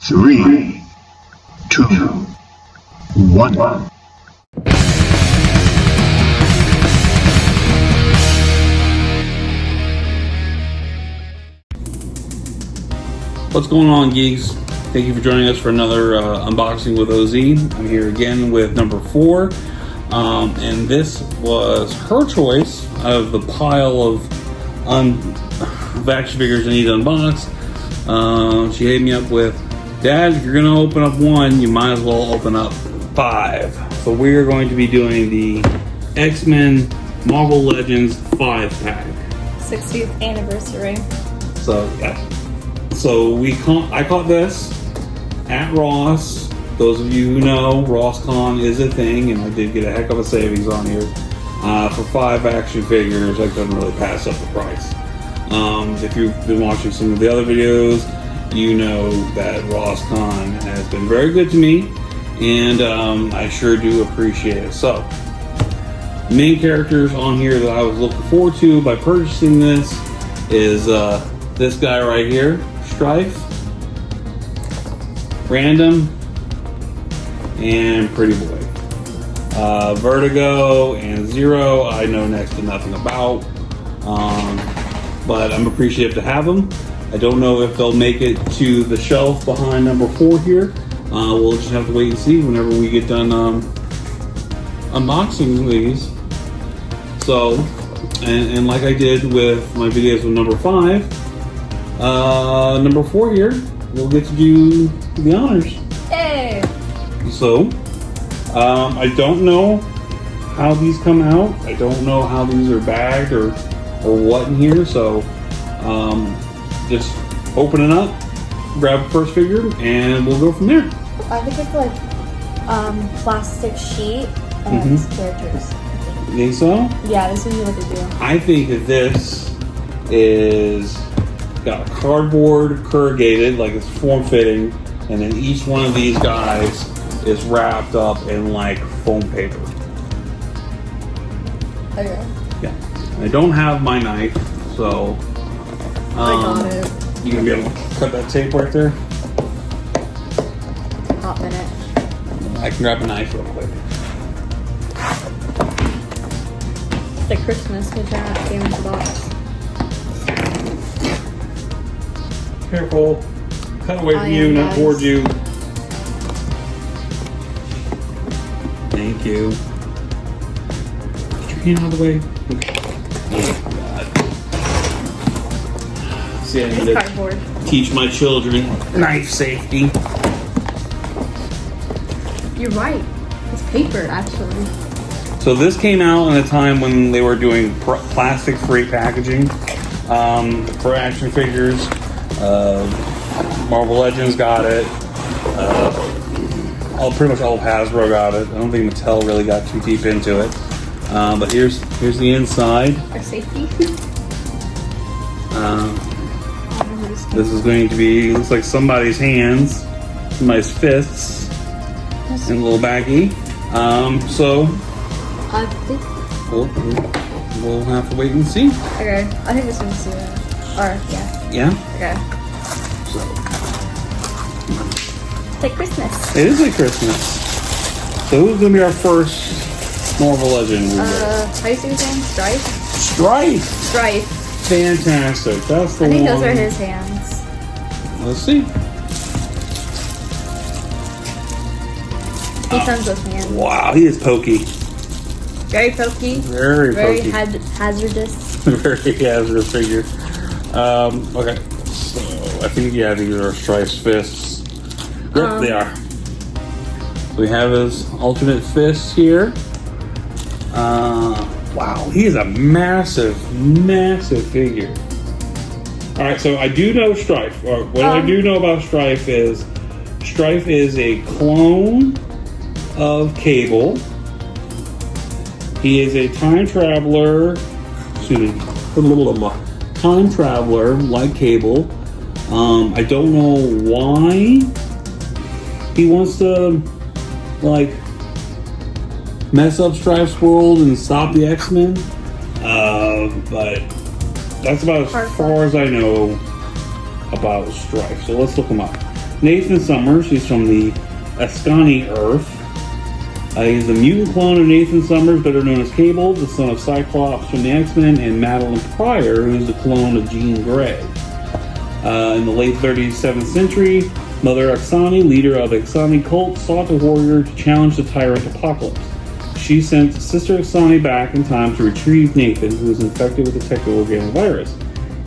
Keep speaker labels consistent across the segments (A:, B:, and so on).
A: 3, 2, 1.
B: What's going on, geeks? Thank you for joining us for another unboxing with OZ. I'm here again with number 4, and this was her choice out of the pile of action figures I need to unbox. She hit me up with, Dad, if you're going to open up one, you might as well open up 5. So we are going to be doing the X-Men Marvel Legends 5-pack.
C: 60th anniversary.
B: So, yeah. So I caught this at Ross. Those of you who know, RossCon is a thing, and I did get a heck of a savings on here. For 5 action figures, I couldn't really pass up the price. If you've been watching some of the other videos, you know that RossCon has been very good to me, and I sure do appreciate it. So, main characters on here that I was looking forward to by purchasing this is this guy right here, Strife, Random, and Pretty Boy. Vertigo and Zero I know next to nothing about, but I'm appreciative to have them. I don't know if they'll make it to the shelf behind number 4 here. We'll just have to wait and see whenever we get done unboxing these. So, and like I did with my videos with number 5, number 4 here, we'll get to do the honors.
C: Hey!
B: So, I don't know how these come out. I don't know how these are bagged or what in here. So, just open it up, grab the first figure, and we'll go from there.
C: I think it's like plastic sheet and characters.
B: You think so?
C: Yeah, this is what they do.
B: I think that this is got cardboard corrugated, like it's form-fitting, and then each one of these guys is wrapped up in like foam paper.
C: Okay.
B: Yeah. I don't have my knife, so
C: I got it.
B: You gonna be able to cut that tape right there?
C: Hot minute.
B: I can grab a knife real quick.
C: It's like Christmas with that came in the box.
B: Careful. Cut away from you, not
C: guys.
B: toward you. Thank you. Get your hand out of the way. Okay. Oh, God. See, I need
C: It's
B: to
C: cardboard.
B: teach my children knife safety.
C: You're right. It's paper, actually.
B: So this came out in a time when they were doing plastic-free packaging for action figures. Marvel Legends got it. Pretty much all of Hasbro got it. I don't think Mattel really got too deep into it. But here's the inside.
C: For safety.
B: This is going to be, looks like somebody's hands, somebody's fists, in a little baggie. So
C: I think.
B: we'll have to wait and see.
C: Okay. I think this one's or yeah.
B: Yeah.
C: Okay.
B: So
C: It's like Christmas.
B: it is like Christmas. So who's gonna be our first Marvel Legend?
C: How do you say his name? Strife?
B: Strife.
C: Strife.
B: Fantastic. That's the
C: I think
B: one.
C: those are his hands.
B: Let's see.
C: He sends those hands.
B: Wow, he is pokey.
C: Very pokey.
B: Very pokey.
C: Hazardous.
B: Very hazardous figure. Okay. So I think these are Strife's fists. Yep, they are. So we have his alternate fists here. Wow, he is a massive, massive figure. Alright, so I do know Strife. What I do know about Strife is a clone of Cable. He is a time traveler. Time traveler like Cable. I don't know why he wants to like mess up Strife's world and stop the X-Men. But that's about as far as I know about Strife. So let's look him up. Nathan Summers. He's from the Ascani Earth. He's a mutant clone of Nathan Summers, better known as Cable, the son of Cyclops from the X-Men, and Madeline Pryor, who's the clone of Jean Grey. In the late 37th century, Mother Axani, leader of the Axani cult, sought the warrior to challenge the tyrant Apocalypse. She sent Sister Axani back in time to retrieve Nathan, who was infected with the techno-organic virus.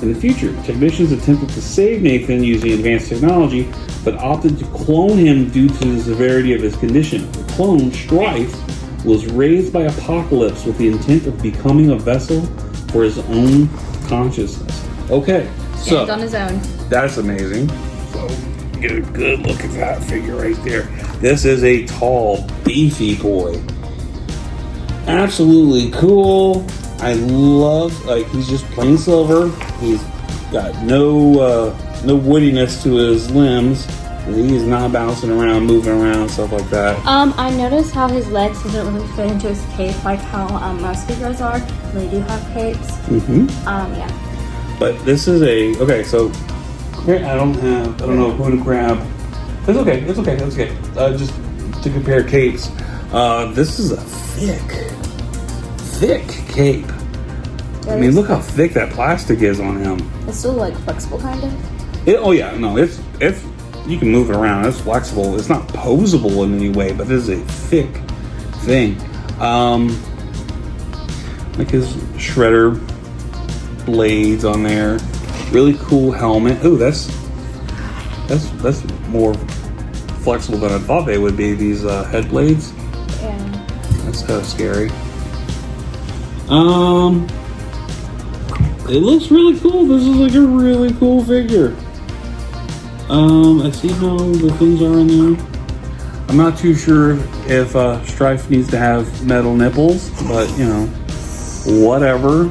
B: In the future, technicians attempted to save Nathan using advanced technology, but opted to clone him due to the severity of his condition. The clone, Strife, was raised by Apocalypse with the intent of becoming a vessel for his own consciousness. Okay, so
C: on his own.
B: that's amazing. So get a good look at that figure right there. This is a tall, beefy boy. Absolutely cool. I love, he's just plain silver. He's got no woodiness to his limbs. He is not bouncing around, moving around, stuff like that.
C: I noticed how his legs doesn't really fit into his cape like how most figures are. They do have capes. Yeah.
B: But this is okay, so I don't know who to grab. It's okay. Just to compare capes. This is a thick cape. I mean, look how thick that plastic is on him.
C: It's still like flexible, kind of.
B: It's you can move it around. It's flexible. It's not posable in any way, but it is a thick thing. Like his shredder blades on there. Really cool helmet. Ooh, that's more flexible than I thought they would be. These head blades.
C: Yeah.
B: That's kind of scary. It looks really cool. This is like a really cool figure. I see how the things are in there. I'm not too sure if Strife needs to have metal nipples, but you know, whatever.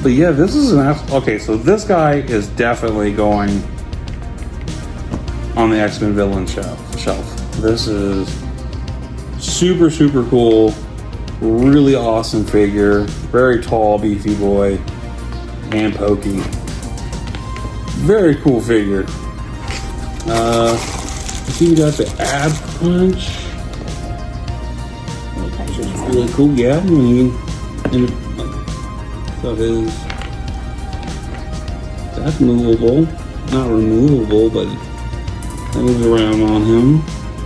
B: But yeah, this is okay. So this guy is definitely going on the X-Men villain shelf. This is super cool. Really awesome figure. Very tall, beefy boy. And pokey. Very cool figure. See, we got the ab punch. Which is really cool. Yeah, so that's movable. Not removable, but that moves around on him.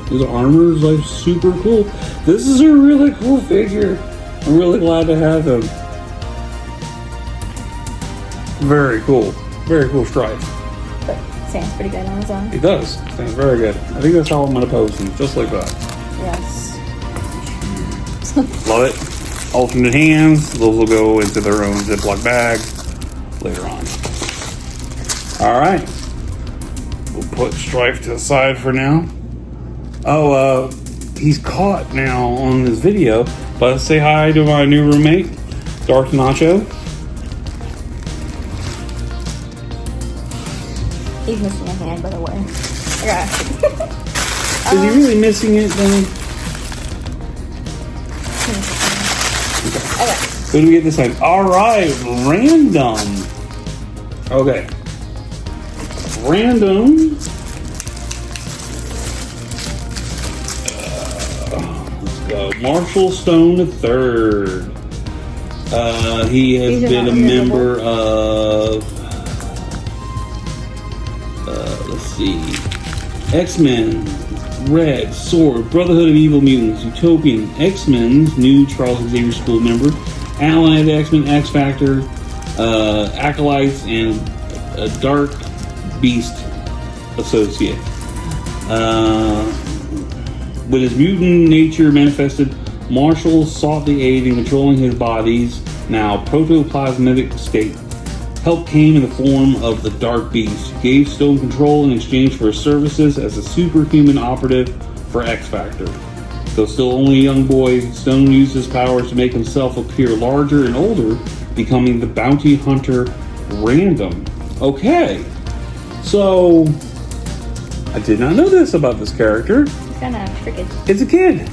B: His armor is like super cool. This is a really cool figure. I'm really glad to have him. Very cool. Very cool Strife.
C: But stands pretty good on his own.
B: He does. Stands very good. I think that's how I'm going to pose him. Just like that.
C: Yes.
B: Love it. Alternate hands. Those will go into their own Ziploc bag later on. Alright. We'll put Strife to the side for now. Oh, he's caught now on this video. But say hi to my new roommate, Darth Nacho.
C: He's missing a hand, by the way. Yeah.
B: Is he really missing it, then?
C: Okay.
B: Who do we get this time? Alright, random. Okay. Random. Let's go. Marshall Stone III. He has been a member of, let's see, X-Men, Red, Sword, Brotherhood of Evil Mutants, Utopian, X-Men's new Charles Xavier School member, Allied X-Men, X-Factor, Acolytes, and a Dark Beast associate. With his mutant nature manifested, Marshall sought the aid in controlling his body's now protoplasmatic state. Help came in the form of the Dark Beast, gave Stone control in exchange for his services as a superhuman operative for X-Factor. Though still only a young boy, Stone used his powers to make himself appear larger and older, becoming the bounty hunter Random. Okay, so I did not know this about this character.
C: He's kind of tricky.
B: It's a kid.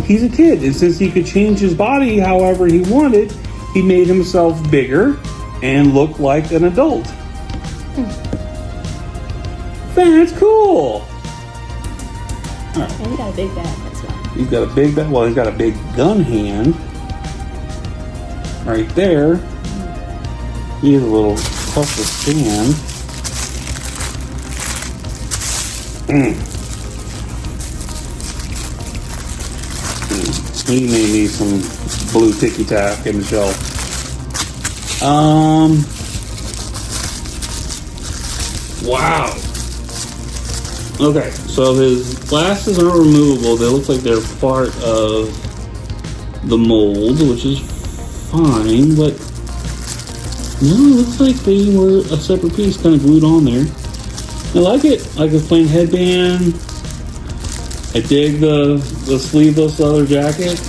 B: He's a kid, and since he could change his body however he wanted, he made himself bigger, and look like an adult. That's cool.
C: And he got a big bag as well.
B: He's got a big bag. Well, he's got a big gun hand right there. He is a little tough to stand. He may need some blue ticky tack in the shelf. Wow. Okay, so his glasses aren't removable. They look like they're part of the mold, which is fine, but no, it looks like they were a separate piece kind of glued on there. I like it. I like his plain headband. I dig the sleeveless leather jacket.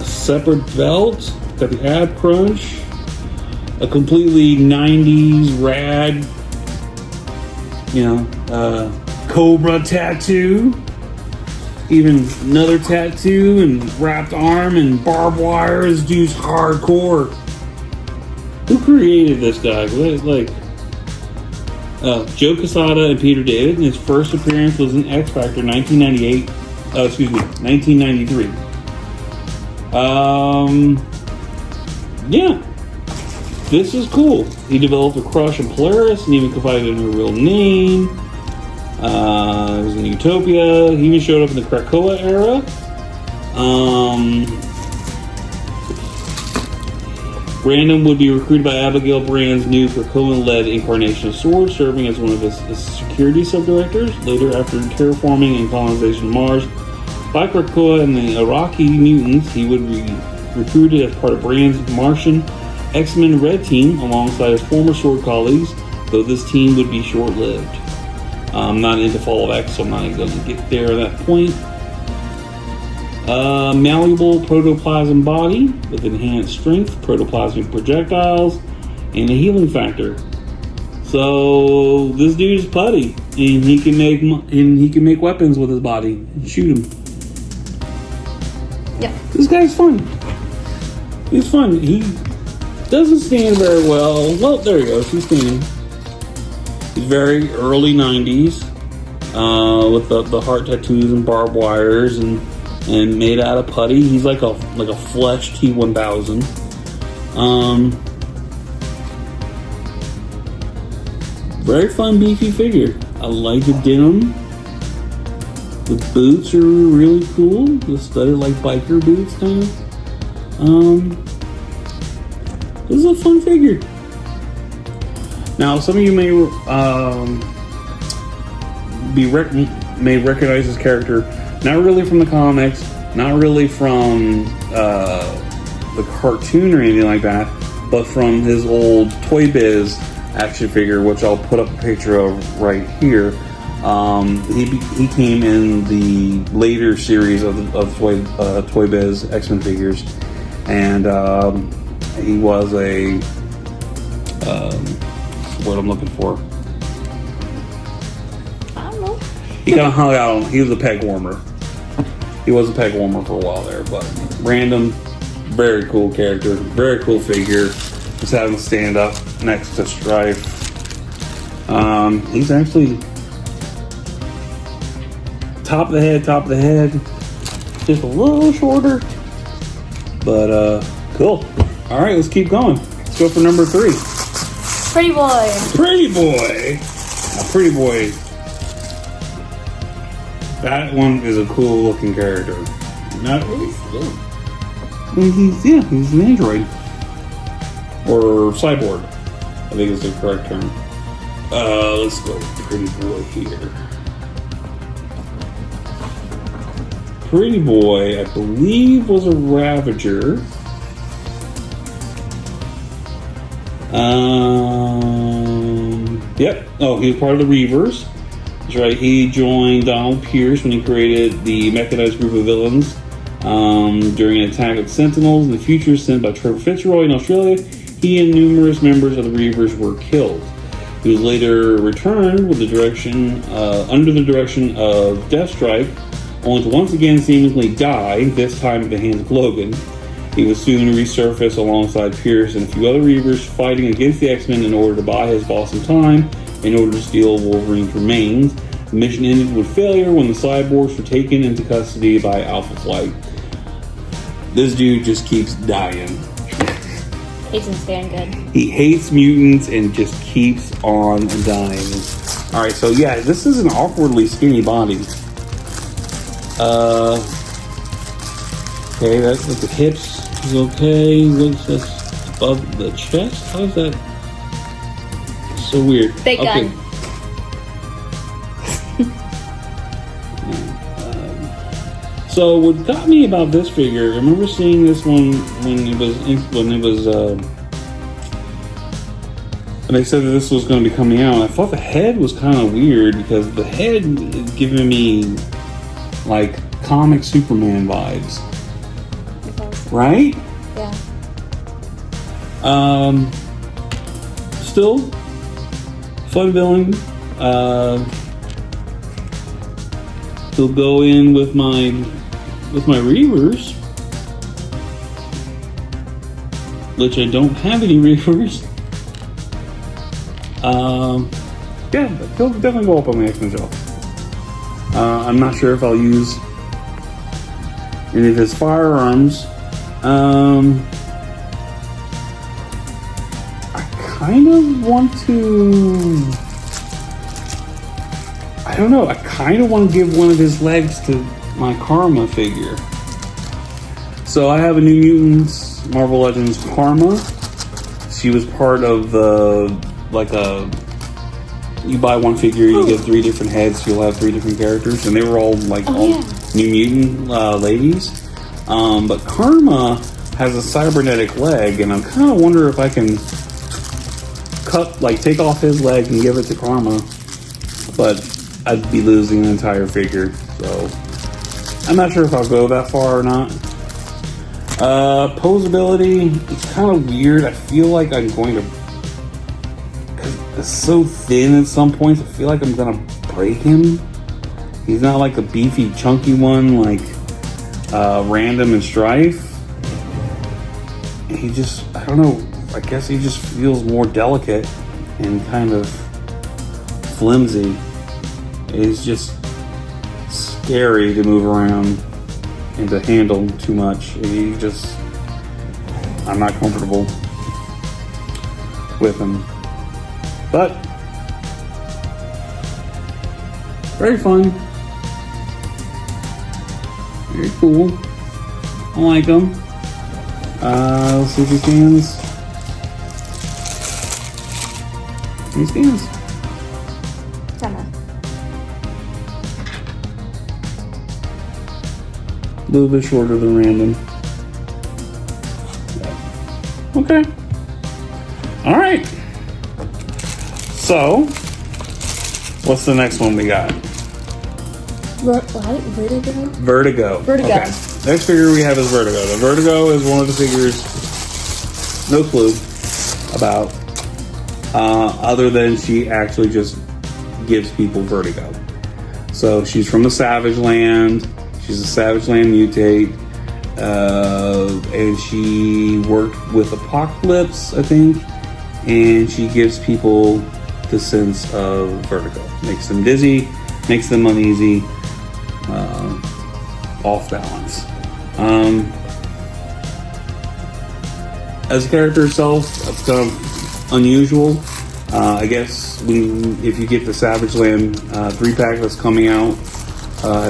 B: A separate belt. Got the ab crunch. A completely 90s rad, cobra tattoo. Even another tattoo and wrapped arm and barbed wire. This dude's hardcore. Who created this guy? Joe Quesada and Peter David. And his first appearance was in X Factor 1993. Yeah. This is cool. He developed a crush on Polaris and even confided in her real name. He was in Utopia. He even showed up in the Krakoa era. Random would be recruited by Abigail Brand's new Krakoan-led incarnation of Sword, serving as one of his security sub-directors. Later, after terraforming and colonization of Mars by Krakoa and the Iraqi mutants, he would be recruited as part of Brand's Martian X-Men Red Team alongside his former Sword colleagues, though this team would be short-lived. I'm not into Fall of X, so I'm not going to get there at that point. Malleable protoplasm body with enhanced strength, protoplasmic projectiles, and a healing factor. So this dude is putty, and he can make weapons with his body and shoot them.
C: Yeah.
B: This guy's fun. He's fun. He doesn't stand very well. Well, there he goes. He's standing. He's very early 90s, with the heart tattoos and barbed wires and made out of putty. He's like a flesh T-1000. Very fun, beefy figure. I like the denim. The boots are really cool. The studded like biker boots, kind of. This is a fun figure. Now, some of you may recognize this character, not really from the comics, not really from the cartoon or anything like that, but from his old Toy Biz action figure, which I'll put up a picture of right here. He came in the later series of Toy Biz X-Men figures, and he was a what I'm looking for.
C: I don't know.
B: He kind of hung out. He was a peg warmer. He was a peg warmer for a while there, but random, very cool character, very cool figure. Just having to stand up next to Strife. He's actually top of the head, just a little shorter, but cool. All right, let's keep going. Let's go for number 3.
C: Pretty boy.
B: Pretty boy. Now, Pretty boy. That one is a cool looking character. Not really. He's an android or cyborg, I think is the correct term. Let's go Pretty boy here. Pretty boy, I believe, was a Ravager. Yep. Oh, he was part of the Reavers. That's right. He joined Donald Pierce when he created the mechanized group of villains during an attack of Sentinels in the future sent by Trevor Fitzroy in Australia. He and numerous members of the Reavers were killed. He was later returned with under the direction of Deathstrike, only to once again seemingly die, this time at the hands of Logan. He was soon to resurface alongside Pierce and a few other Reavers fighting against the X-Men in order to buy his boss some time in order to steal Wolverine's remains. The mission ended with failure when the cyborgs were taken into custody by Alpha Flight. This dude just keeps dying.
C: Isn't very good.
B: He hates mutants and just keeps on dying. Alright, so yeah, this is an awkwardly skinny body. Okay, that's like the hips is okay. What's this above the chest? How's that? So weird.
C: Big
B: okay.
C: gun.
B: So what got me about this figure? I remember seeing this one when they said that this was going to be coming out. I thought the head was kind of weird because the head is giving me like comic Superman vibes, right?
C: Yeah.
B: Still fun villain. He'll go in with my Reavers, which I don't have any Reavers. Yeah, but he'll definitely go up on the X-Men shelf. I'm not sure if I'll use any of his firearms. I kind of want to... I don't know, I kind of want to give one of his legs to my Karma figure. So I have a New Mutants Marvel Legends Karma. She was part of you buy one figure, you get 3 different heads, you'll have 3 different characters, and they were all New Mutant ladies. But Karma has a cybernetic leg, and I'm kind of wondering if I can take off his leg and give it to Karma. But I'd be losing an entire figure, so I'm not sure if I'll go that far or not. Posability, it's kind of weird. I feel like I'm going to, because it's so thin at some points, I feel like I'm going to break him. He's not like a beefy, chunky one like Random and Strife. He just, I don't know, I guess he just feels more delicate and kind of flimsy. It's just scary to move around and to handle too much. I'm not comfortable with him. But very fun. Very cool. I like him. Let's see if he stands. He stands. A little bit shorter than Random. Okay. Alright. So, what's the next one we got? Vertigo. Okay. Next figure we have is Vertigo. The Vertigo is one of the figures, no clue about, other than she actually just gives people vertigo. So she's from the Savage Land. She's a Savage Land mutate, and she worked with Apocalypse, I think, and she gives people the sense of vertigo. Makes them dizzy, makes them uneasy, off balance. As a character herself, it's kind of unusual. I guess if you get the Savage Land 3-pack that's coming out,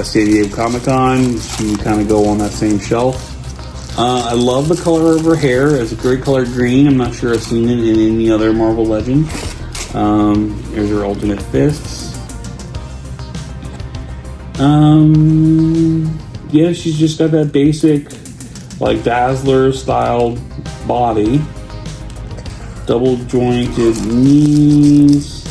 B: San Diego Comic-Con, she kind of go on that same shelf. I love the color of her hair. It's a great colored green. I'm not sure I've seen it in any other Marvel Legend. There's her alternate fists. Yeah, she's just got that basic, like, Dazzler style body. Double jointed knees.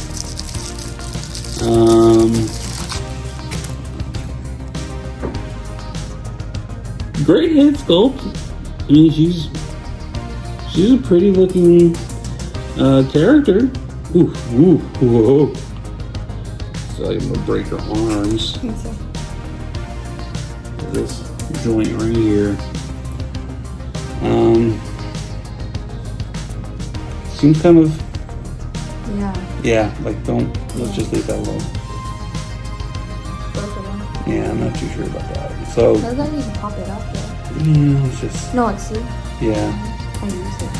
B: Great head sculpt. I mean, she's a pretty looking character. Ooh, whoa. So I'm gonna break her arms. This joint right here. Seems kind of,
C: Yeah.
B: like let's just leave that alone.
C: Both of them.
B: Yeah, I'm not too sure about that. So,
C: Doesn't that even pop it up though?
B: yeah, it's just,
C: No, it's see.
B: yeah,
C: I used it.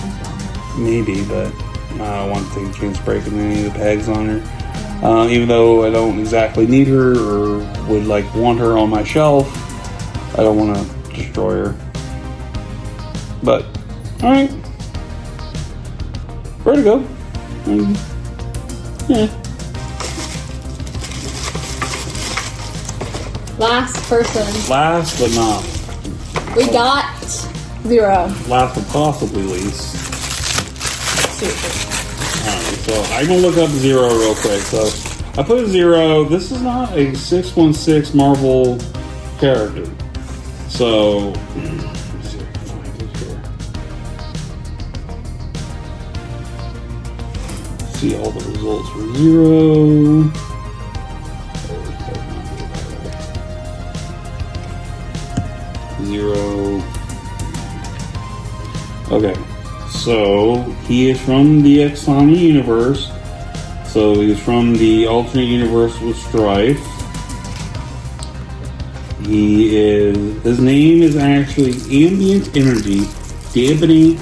B: maybe, but I don't want to take a chance breaking any of the pegs on her. Even though I don't exactly need her or would want her on my shelf, I don't want to destroy her. But, alright. Where to go? Yeah.
C: Last person.
B: Last but not.
C: We got 0.
B: Last but possibly least.
C: Seriously.
B: Alright, so I'm going to look up 0 real quick. So I put a 0. This is not a 616 Marvel character. So, let me see if I can find it here. See all the results for 0. Okay, so he is from the Exani universe. So he's from the alternate universe with Strife. His name is actually Ambient Energy Dampening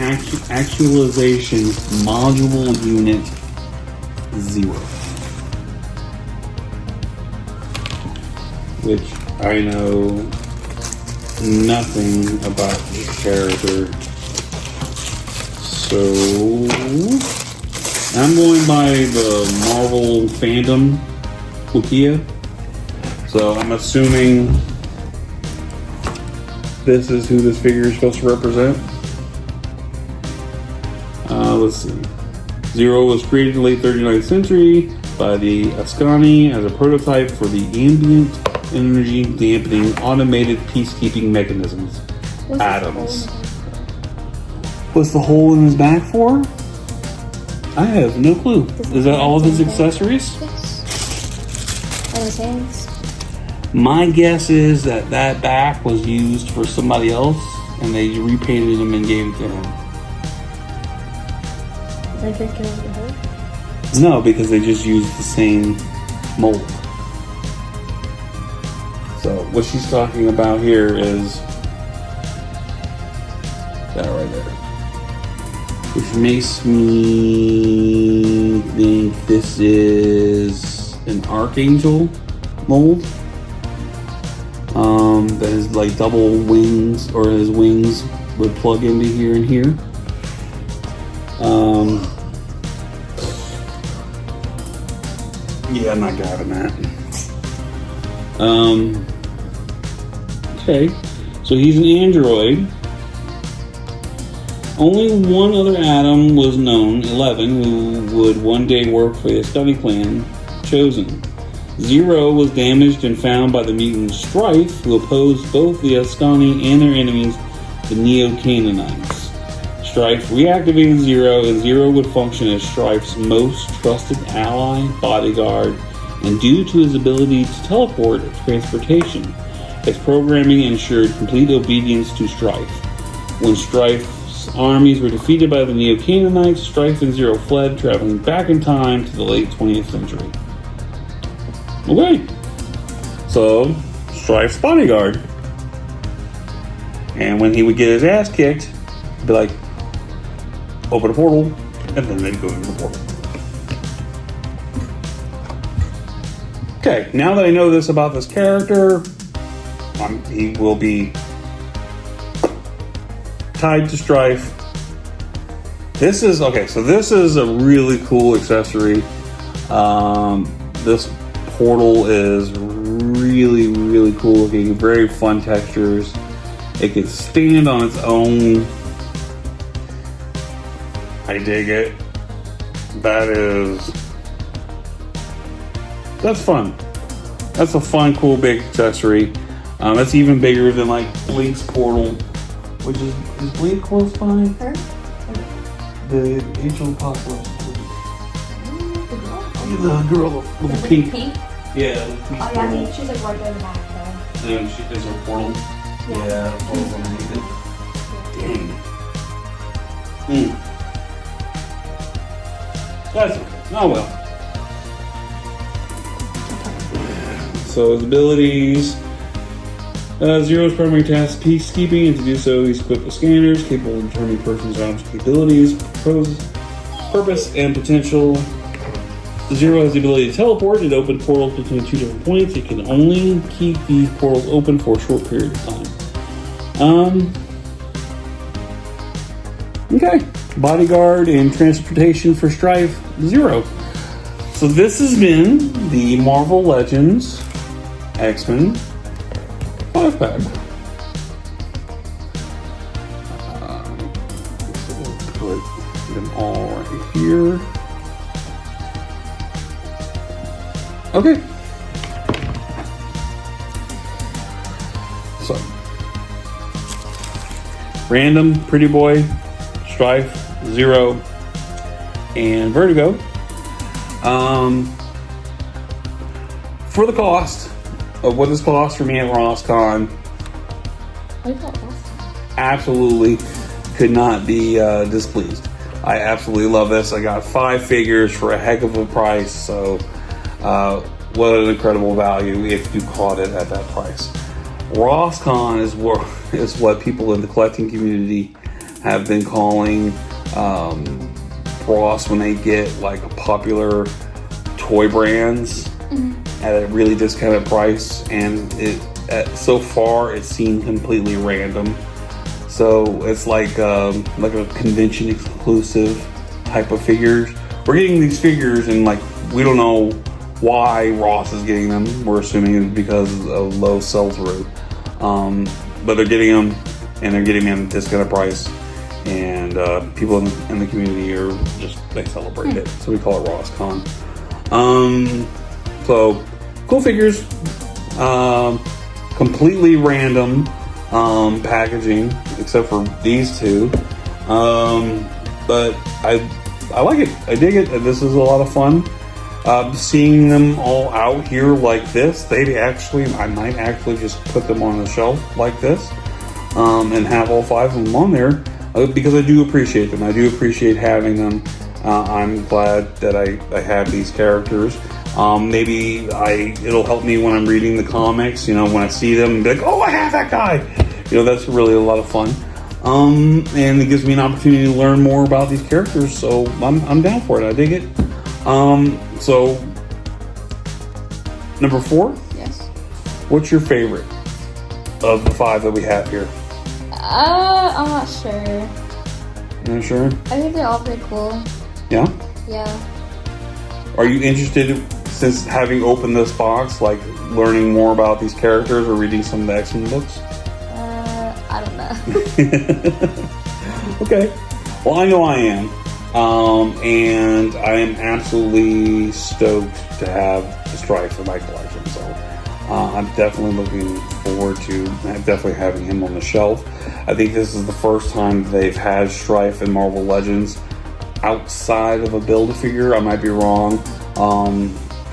B: Actualization Module Unit 0. Which I know nothing about this character. So I'm going by the Marvel fandom Wikia. So I'm assuming this is who this figure is supposed to represent. Let's see. 0 was created in the late 39th century by the Ascani as a prototype for the ambient energy dampening automated peacekeeping mechanisms.
C: What's
B: Atoms. What's the hole in his back for? I have no clue. Is that all of his accessories?
C: Yes. And his hands.
B: My guess is that back was used for somebody else and they repainted him and gave it to him.
C: I think it was her.
B: No, because they just used the same mold. So what she's talking about here is that right there. Which makes me think this is an Archangel mold. That is double wings, or his wings would plug into here and here. Yeah, I'm not grabbing that. Okay, so he's an android. Only one other Atom was known, 11, who would one day work for the Ascani clan, chosen. 0 was damaged and found by the mutant Strife, who opposed both the Ascani and their enemies, the Neo-Canaanites. Strife reactivated 0, and 0 would function as Strife's most trusted ally, bodyguard, and due to his ability to teleport transportation, his programming ensured complete obedience to Strife. When Strife's armies were defeated by the Neo-Canaanites, Strife and 0 fled, traveling back in time to the late 20th century. Okay, so Strife's bodyguard. And when he would get his ass kicked, he'd be like, open a portal, and then they'd go into the portal. Okay, now that I know this about this character, he will be tied to Strife. This is, okay, so this is a really cool accessory. This portal is really, really cool looking, very fun textures. It can stand on its own. I dig it. That's fun. That's a fun, cool, big accessory. That's even bigger than Blink's portal, which is Blink close by?
C: Her?
B: The Angel Apocalypse. The girl with the pink. Yeah.
C: Oh yeah, I think she's right there in the back though.
B: Is her portal? Yeah, portal's underneath it. Dang. That's okay. Oh well. So his abilities. Zero's primary task is peacekeeping, and to do so, he's equipped with scanners capable of determining persons' or object abilities, purpose, and potential. Zero has the ability to teleport and open portals between 2 different points. It can only keep these portals open for a short period of time. Okay. Bodyguard and transportation for Strife, 0. So this has been the Marvel Legends X-Men 5-pack. We'll put them all right here. Okay. So, Random, Pretty Boy, Strife, 0, and Vertigo. For the cost of what this cost for me at RossCon, absolutely could not be displeased. I absolutely love this. I got 5 figures for a heck of a price, so what an incredible value if you caught it at that price. RossCon is what people in the collecting community have been calling Ross when they get like popular toy brands at a really discounted price, and so far it's seemed completely random. So it's like a convention exclusive type of figures. We're getting these figures and like we don't know why Ross is getting them. We're assuming it's because of low sell-through. But they're getting them, and they're getting them at a discounted price. And people in the community they celebrate it. So we call it RossCon. So cool figures. Completely random packaging, except for these 2. But I like it. I dig it. This is a lot of fun. Seeing them all out here like this, I might actually just put them on the shelf like this, and have all 5 of them on there, because I do appreciate them. I do appreciate having them. I'm glad that I have these characters. Maybe it'll help me when I'm reading the comics, when I see them and be like, oh, I have that guy. That's really a lot of fun. And it gives me an opportunity to learn more about these characters, so I'm down for it. I dig it. So, number 4?
C: Yes.
B: What's your favorite of the 5 that we have here?
C: I'm not sure.
B: You're not sure?
C: I think they're all pretty cool.
B: Yeah?
C: Yeah.
B: Are you interested, since having opened this box, like learning more about these characters or reading some of the X-Men books?
C: I don't know.
B: Okay. Well, I know I am. And I am absolutely stoked to have the Strife in my collection. So I'm definitely looking forward to definitely having him on the shelf. I think this is the first time they've had Strife in Marvel Legends outside of a Build-A-Figure. I might be wrong.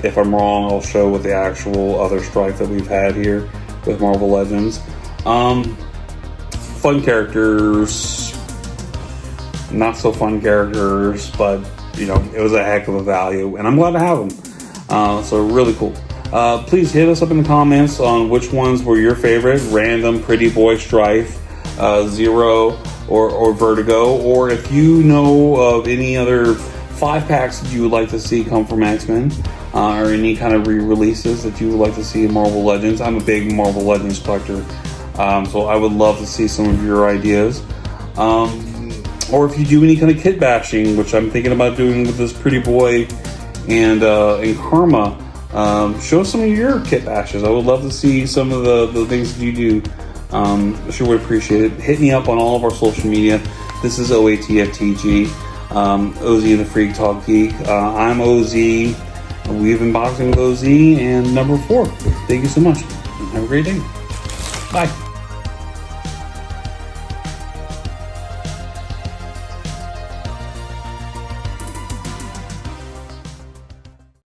B: If I'm wrong, I'll show what the actual other Strife that we've had here with Marvel Legends. Fun characters, not so fun characters, but it was a heck of a value, and I'm glad to have them. So really cool. Please hit us up in the comments on which ones were your favorite: Random, Pretty Boy, Strife, Zero, or Vertigo, or if you know of any other 5-packs that you would like to see come from X-Men, or any kind of re-releases that you would like to see in Marvel Legends. I'm a big Marvel Legends collector, so I would love to see some of your ideas. Or if you do any kind of kit bashing, which I'm thinking about doing with this Pretty Boy and Karma, show some of your kit bashes. I would love to see some of the things that you do. I sure would appreciate it. Hit me up on all of our social media. This is OATFTG, OZ and the Freak Talk Geek. I'm OZ. We've been boxing with OZ and number 4. Thank you so much. Have a great day. Bye.